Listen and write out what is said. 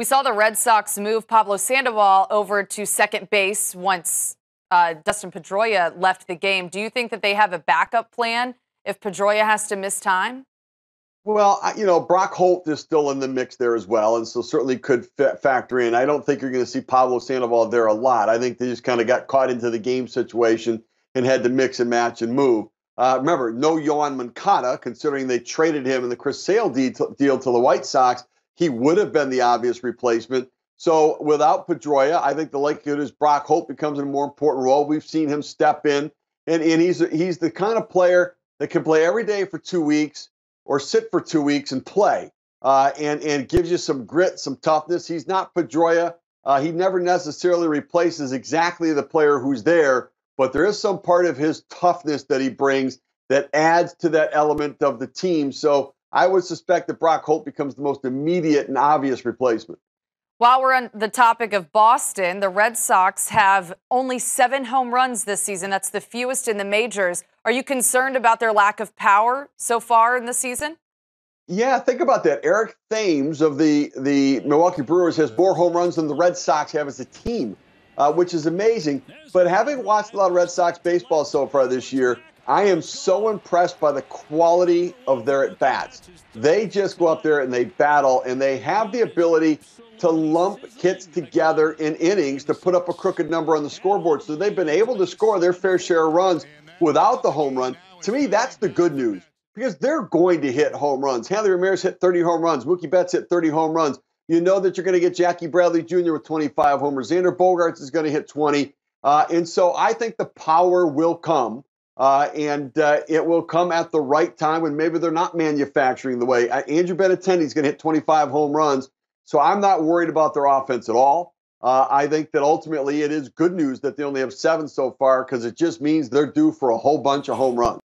We saw the Red Sox move Pablo Sandoval over to second base once Dustin Pedroia left the game. Do you think that they have a backup plan if Pedroia has to miss time? Well, Brock Holt is still in the mix there as well, and so certainly could factor in. I don't think you're going to see Pablo Sandoval there a lot. I think they just kind of got caught into the game situation and had to mix and match and move. Remember, no Yoan Moncada, considering they traded him in the Chris Sale deal to the White Sox. He would have been the obvious replacement. So without Pedroia, I think the likelihood is Brock Holt becomes a more important role. We've seen him step in, and he's the kind of player that can play every day for 2 weeks or sit for 2 weeks and play, and gives you some grit, some toughness. He's not Pedroia. He never necessarily replaces exactly the player who's there, but there is some part of his toughness that he brings that adds to that element of the team. So I would suspect that Brock Holt becomes the most immediate and obvious replacement. While we're on the topic of Boston, the Red Sox have only 7 home runs this season. That's the fewest in the majors. Are you concerned about their lack of power so far in the season? Yeah, think about that. Eric Thames of the Milwaukee Brewers has more home runs than the Red Sox have as a team, which is amazing. But having watched a lot of Red Sox baseball so far this year, I am so impressed by the quality of their at-bats. They just go up there and they battle, and they have the ability to lump hits together in innings to put up a crooked number on the scoreboard. So they've been able to score their fair share of runs without the home run. To me, that's the good news, because they're going to hit home runs. Hanley Ramirez hit 30 home runs. Mookie Betts hit 30 home runs. You know that you're going to get Jackie Bradley Jr. with 25 homers. Xander Bogaerts is going to hit 20. And so I think the power will come. And it will come at the right time when maybe they're not manufacturing the way. Andrew Benintendi is going to hit 25 home runs. So I'm not worried about their offense at all. I think that ultimately it is good news that they only have 7 so far, because it just means they're due for a whole bunch of home runs.